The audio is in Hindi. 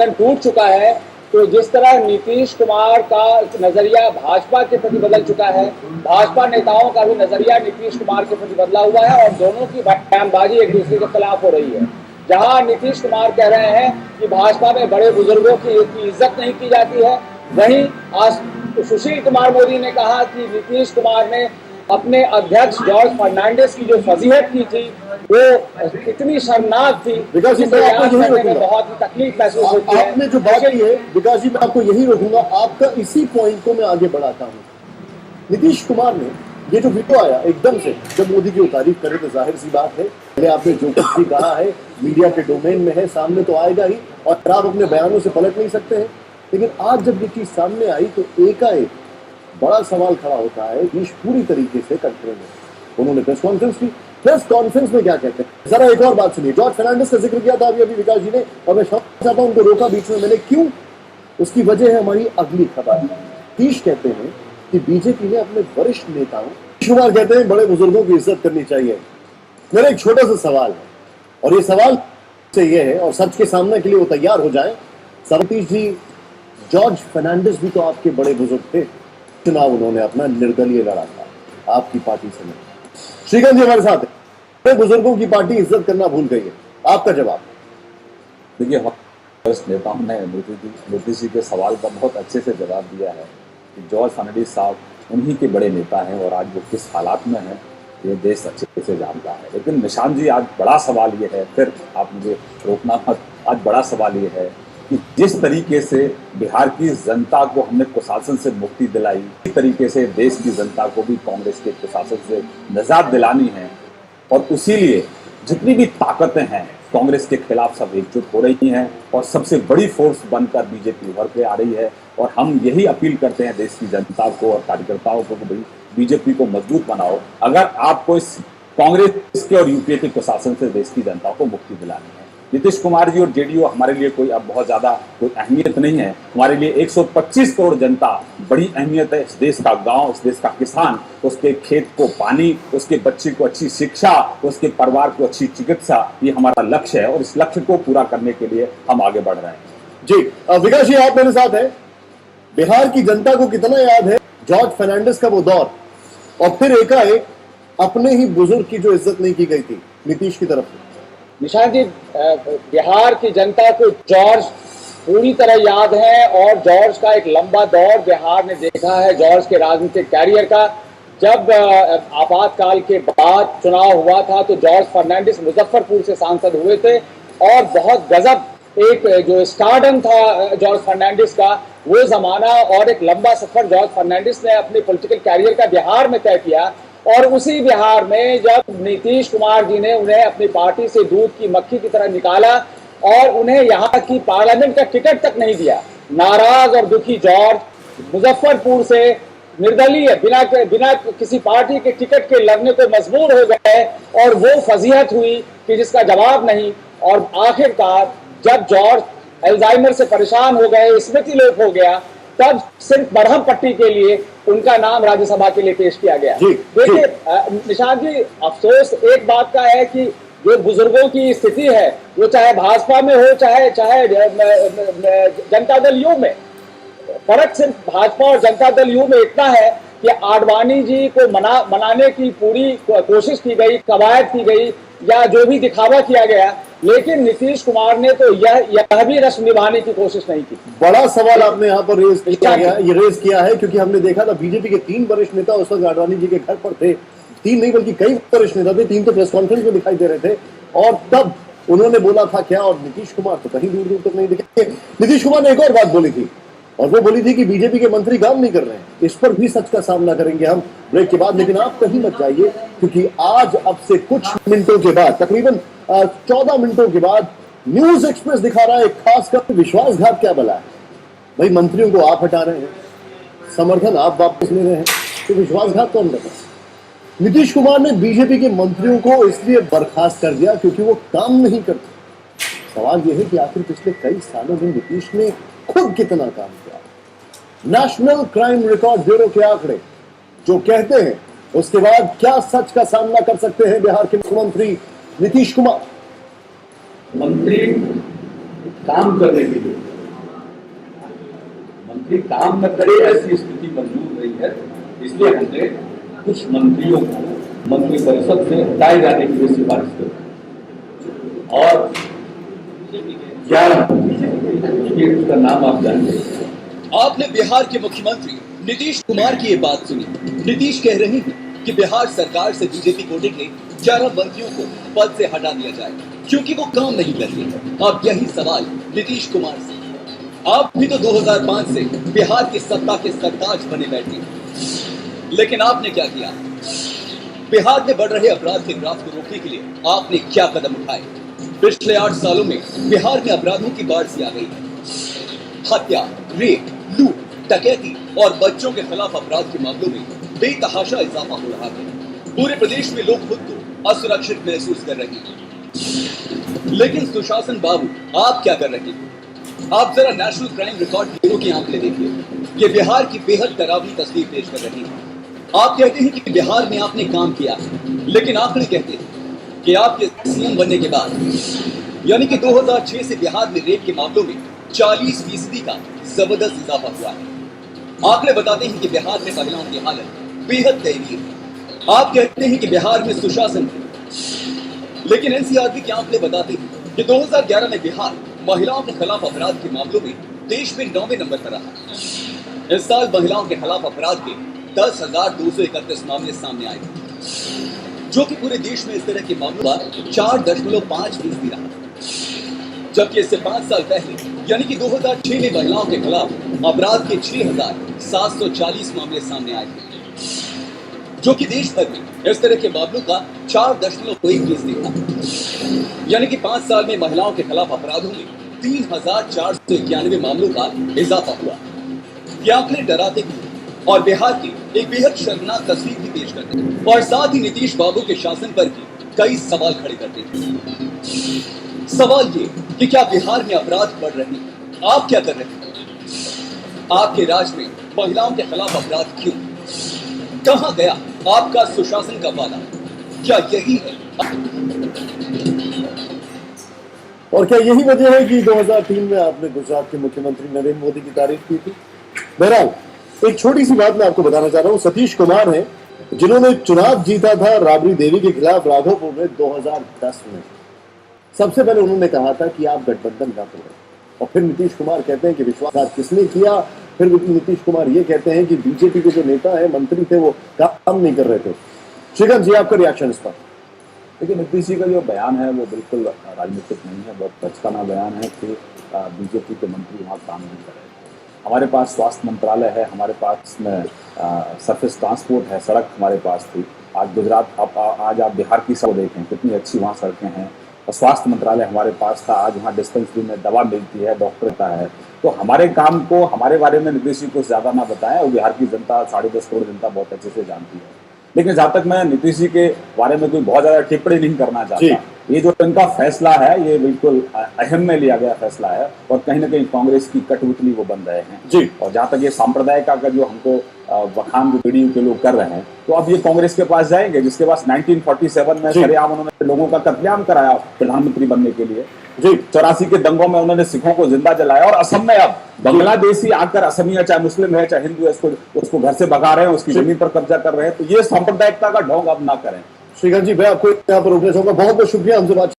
टूट चुका है, तो जिस तरह नीतीश कुमार का नजरिया भाजपा के प्रति बदल चुका है, भाजपा नेताओं का भी नजरिया नीतीश कुमार के प्रति बदला हुआ है और दोनों की बयानबाजी एक दूसरे के खिलाफ हो रही है। जहां नीतीश कुमार कह रहे हैं कि भाजपा में बड़े बुजुर्गों की इज्जत नहीं की जाती है, वहीं आज सुशील कुमार मोदी ने कहा कि नीतीश कुमार ने अपने अध्यक्ष जॉर्ज फर्नांडिस की जो फजीहत की थी वो इतनी शर्मनाक थी, विकास जी मैं आपको यही रोकूंगा, बहुत ही तकलीफ महसूस होती है। आपने जो बात की है विकास जी मैं आपको यही रोकूंगा, आपका इसी पॉइंट को मैं आगे बढ़ाता हूँ। नीतीश कुमार ने ये जो वीडियो आया एकदम से, जब मोदी की तारीफ करे तो जाहिर सी बात है, पहले आपने जो कुछ भी कहा है मीडिया के डोमेन में है, सामने तो आएगा ही और आप अपने बयानों से पलट नहीं सकते हैं। लेकिन आज जब ये चीज सामने आई तो एकाएक बड़ा सवाल खड़ा होता है। देश पूरी तरीके से कंट्रोल में, उन्होंने प्रेस कॉन्फ्रेंस की, प्रेस कॉन्फ्रेंस में क्या कहते हैं जरा एक और बात सुनिए। जॉर्ज फर्नांडिस का जिक्र किया था अभी विकास जी ने और मैं चाहता हूं उनको रोका बीच में मैंने, क्यों? उसकी वजह है हमारी अगली खबर। नीतीश कहते हैं कि बीजेपी ने अपने वरिष्ठ नेताओं, कुमार कहते हैं बड़े बुजुर्गों की इज्जत करनी चाहिए। मेरा एक छोटा सा सवाल है और ये सवाल से ये है और सच के सामने के लिए वो तैयार हो जाए। सतीश जी, जॉर्ज फर्नांडिस भी तो आपके बड़े बुजुर्ग थे, चुनाव उन्होंने अपना निर्दलीय लड़ा था, आपकी पार्टी से नहीं। श्रीकांत जी हमारे साथ है, बुजुर्गों की पार्टी इज्जत करना भूल गई है, आपका जवाब? देखिए, नेताओं ने मोदी जी के सवाल का बहुत अच्छे से जवाब दिया है कि जॉर्ज फर्नांडिस साहब उन्हीं के बड़े नेता हैं और आज वो किस हालात में हैं ये देश अच्छे से जानता है। लेकिन निशांत जी, आज बड़ा सवाल ये है, फिर आप मुझे रोकना मत, आज बड़ा सवाल ये है कि जिस तरीके से बिहार की जनता को हमने कुशासन से मुक्ति दिलाई, इस तरीके से देश की जनता को भी कांग्रेस के कुशासन से निजात दिलानी है और उसीलिए जितनी भी ताकतें हैं कांग्रेस के खिलाफ सब एकजुट हो रही हैं और सबसे बड़ी फोर्स बनकर बीजेपी उभर के आ रही है। और हम यही अपील करते हैं देश की जनता को और कार्यकर्ताओं को कि भाई बीजेपी को मजबूत बनाओ अगर आपको इस कांग्रेस के और यूपीए के कुशासन से देश की जनता को मुक्ति दिलानी है। नीतीश कुमार जी और जेडीयू हमारे लिए कोई अब बहुत ज्यादा कोई अहमियत नहीं है। हमारे लिए 125 करोड़ जनता बड़ी अहमियत है। इस देश का गांव, इस देश का किसान, उसके खेत को पानी, उसके बच्चे को अच्छी शिक्षा, उसके परिवार को अच्छी चिकित्सा, ये हमारा लक्ष्य है और इस लक्ष्य को पूरा करने के लिए हम आगे बढ़ रहे हैं। जी विकास जी, आप मेरे साथ हैं। बिहार की जनता को कितना याद है जॉर्ज फर्नांडिस का वो दौर और फिर एकाएक अपने ही बुजुर्ग की जो इज्जत नहीं की गई थी नीतीश की तरफ से? निशांत जी, बिहार की जनता को जॉर्ज पूरी तरह याद है और जॉर्ज का एक लंबा दौर बिहार ने देखा है। जॉर्ज के राजनीतिक कैरियर का, जब आपातकाल के बाद चुनाव हुआ था तो जॉर्ज फर्नांडिस मुजफ्फरपुर से सांसद हुए थे और बहुत गजब एक जो स्टारडम था जॉर्ज फर्नांडिस का, वो जमाना और एक लंबा सफर जॉर्ज फर्नांडिस ने अपने पॉलिटिकल कैरियर का बिहार में तय किया। और उसी बिहार में जब नीतीश कुमार जी ने उन्हें अपनी पार्टी से दूध की मक्खी की तरह निकाला और उन्हें यहाँ की पार्लियामेंट का टिकट तक नहीं दिया, नाराज और दुखी जॉर्ज मुजफ्फरपुर से निर्दलीय बिना किसी पार्टी के टिकट के लड़ने को मजबूर हो गए और वो फजीहत हुई कि जिसका जवाब नहीं। और आखिरकार जब जॉर्ज अल्जाइमर से परेशान हो गए, स्मृति लोप हो गया, तब सिर्फ मरहम पट्टी के लिए उनका नाम राज्यसभा के लिए पेश किया गया। देखिए निशांत जी, अफसोस एक बात का है कि जो बुजुर्गों की स्थिति है वो चाहे भाजपा में हो चाहे जनता दल यू में, फर्क सिर्फ भाजपा और जनता दल यू में इतना है कि आडवाणी जी को मनाने की पूरी कोशिश की गई, कवायद की गई या जो भी दिखावा किया गया, लेकिन नीतीश कुमार ने तो यह भी रस्म निभाने की कोशिश नहीं की। बड़ा सवाल आपने यहाँ पर रेज किया है क्योंकि हमने देखा था बीजेपी के 3 वरिष्ठ नेता उस वक्त आडवाणी जी के घर पर थे। 3 नहीं बल्कि कई वरिष्ठ नेता थे, 3 तो प्रेस कॉन्फ्रेंस में दिखाई दे रहे थे और तब उन्होंने बोला था क्या, और नीतीश कुमार तो कहीं दूर दूर तक नहीं दिखे। नीतीश कुमार ने एक और बात बोली थी और वो बोली थी कि बीजेपी के मंत्री काम नहीं कर रहे हैं। इस पर भी सच का सामना करेंगे हम ब्रेक के बाद, लेकिन आप कहीं मत जाइए क्योंकि आज अब से कुछ मिनटों के बाद, तकरीबन 14 मिनटों के बाद न्यूज एक्सप्रेस दिखा रहा है खासकर विश्वासघात क्या बला है। भाई मंत्रियों को आप हटा रहे हैं, समर्थन आप वापस ले रहे हैं, तो विश्वासघात कौन कर रहा है? नीतीश कुमार ने बीजेपी के मंत्रियों को इसलिए बर्खास्त कर दिया क्योंकि वो काम नहीं करते। सवाल यह है कि आखिर पिछले कई सालों में नीतीश ने खुद कितना काम किया। नेशनल क्राइम रिकॉर्ड ब्यूरो के आंकड़े जो कहते हैं उसके बाद क्या सच का सामना कर सकते हैं बिहार के मुख्यमंत्री नीतीश कुमार? मंत्री काम करने के लिए मंत्री काम न करे ऐसी स्थिति मंजूर रही है, इसलिए हमने कुछ मंत्रियों को मंत्री परिषद से हटाए जाने की भी सिफारिश की और 11 उसका नाम आप जानते हैं। आपने बिहार के मुख्यमंत्री नीतीश कुमार की ये बात सुनी। नीतीश कह रहे हैं कि बिहार सरकार से बीजेपी कोटे के 11 मंत्रियों को पद से हटा दिया जाए क्योंकि वो काम नहीं करते। अब यही सवाल नीतीश कुमार से। आप भी तो 2005 से बिहार की सत्ता के सरताज बने बैठे, लेकिन आपने क्या किया? बिहार में बढ़ रहे अपराध के ग्राफ को रोकने के लिए आपने क्या कदम उठाए? पिछले 8 सालों में बिहार में अपराधों की बाढ़ सी आ गई है। हत्या, रेप, लूट, डकैती और बच्चों के खिलाफ अपराध के मामलों में बेतहाशा इजाफा हो रहा है। पूरे प्रदेश में लोग खुद को असुरक्षित महसूस कर रहे हैं। लेकिन सुशासन बाबू, आप क्या कर रहे हैं? आप जरा नेशनल क्राइम रिकॉर्ड ब्यूरो के आंकड़े देखिए। ये बिहार की बेहद डरावनी तस्वीर पेश कर रही है। आप कहते हैं कि बिहार में आपने काम किया, लेकिन आंकड़े कहते हैं कि आपके सीएम बनने के बाद यानी कि 2006 से बिहार में रेप के मामलों में 40% का जबरदस्त इजाफा हुआ है। आंकड़े बताते हैं कि बिहार में महिलाओं की हालत बेहद दयनीय है। आप कहते हैं कि बिहार में सुशासन है, लेकिन एनसीआरबी के आंकड़े बताते हैं कि 2011 में बिहार महिलाओं के खिलाफ अपराध के मामलों में देश में 9वें नंबर पर रहा। इस साल महिलाओं के खिलाफ अपराध के 10,231 मामले सामने आए, जो कि पूरे देश में इस तरह के मामलों का 4.5% रहा। जबकि इससे 5 साल पहले यानी कि 2006 में महिलाओं के खिलाफ अपराध के 6,740 मामले सामने आए थे, जो कि देश भर में इस तरह के मामलों का 4.1% था। यानी कि 5 साल में महिलाओं के खिलाफ अपराधों में 3,491 मामलों का इजाफा हुआ। ये आंकड़े डराते भी और बिहार की एक बेहद शर्मनाक तस्वीर भी पेश करते हैं और साथ ही नीतीश बाबू के शासन पर भी कई सवाल खड़े करते हैं। सवाल ये कि क्या बिहार में अपराध बढ़ रहे हैं? आप क्या कर रहे हैं? आपके राज में महिलाओं के खिलाफ अपराध क्यों? कहां गया आपका सुशासन का वादा? क्या यही है? और क्या यही वजह है कि 2003 में आपने गुजरात के मुख्यमंत्री नरेंद्र मोदी की तारीफ की थी? बहरहाल, एक छोटी सी बात मैं आपको बताना चाह रहा हूं। सतीश कुमार हैं, जिन्होंने चुनाव जीता था राबड़ी देवी के खिलाफ राघोपुर में 2010 में। सबसे पहले उन्होंने कहा था कि आप गठबंधन न करें, और फिर नीतीश कुमार कहते हैं कि विश्वासघात किसने किया। फिर नीतीश कुमार ये कहते हैं कि बीजेपी के जो नेता है, मंत्री थे, वो काम नहीं कर रहे थे। श्रीकांत जी, आपका रिएक्शन इस पर? देखिए, नीतीश जी का जो बयान है वो बिल्कुल राजनीतिक नहीं है, बहुत बचकाना बयान है कि बीजेपी के मंत्री वहाँ काम नहीं कर रहे थे। हमारे पास स्वास्थ्य मंत्रालय है, हमारे पास में सरफेस ट्रांसपोर्ट है, सड़क हमारे पास थी। आज गुजरात, आज आप बिहार की सड़क देखें कितनी अच्छी वहाँ सड़कें हैं। और स्वास्थ्य मंत्रालय हमारे पास था, आज वहाँ डिस्पेंसरी में दवा मिलती है, डॉक्टर का है। तो हमारे काम को, हमारे बारे में नीतीश जी को ज़्यादा ना बताएं, और बिहार की जनता, 10.5 करोड़ जनता बहुत अच्छे से जानती है। लेकिन जहाँ तक मैं नीतीश जी के बारे में कोई बहुत ज़्यादा टिप्पणी नहीं करना चाहता। ये जो इनका फैसला है, ये बिल्कुल अहम में लिया गया फैसला है, और कहीं ना कहीं कांग्रेस की कठपुतली वो बन रहे हैं जी। और जहाँ तक ये सांप्रदायिक का जो हमको बखान जो पीढ़ी के लोग कर रहे हैं, तो अब ये कांग्रेस के पास जाएंगे, जिसके पास 1947 में सरेआम उन्होंने लोगों का कत्लेआम कराया प्रधानमंत्री बनने के लिए जी। 84 के दंगों में उन्होंने सिखों को जिंदा जलाया, और असम में अब बांग्लादेशी आकर असमिया, चाहे मुस्लिम है चाहे हिंदू है, उसको घर से भगा रहे हैं, उसकी जमीन पर कब्जा कर रहे हैं। तो ये सांप्रदायिकता का ढोंग अब ना करें। श्रीकांत जी, मैं आपको यहाँ पर रोकना चाहूंगा। बहुत बहुत शुक्रिया हमसे बात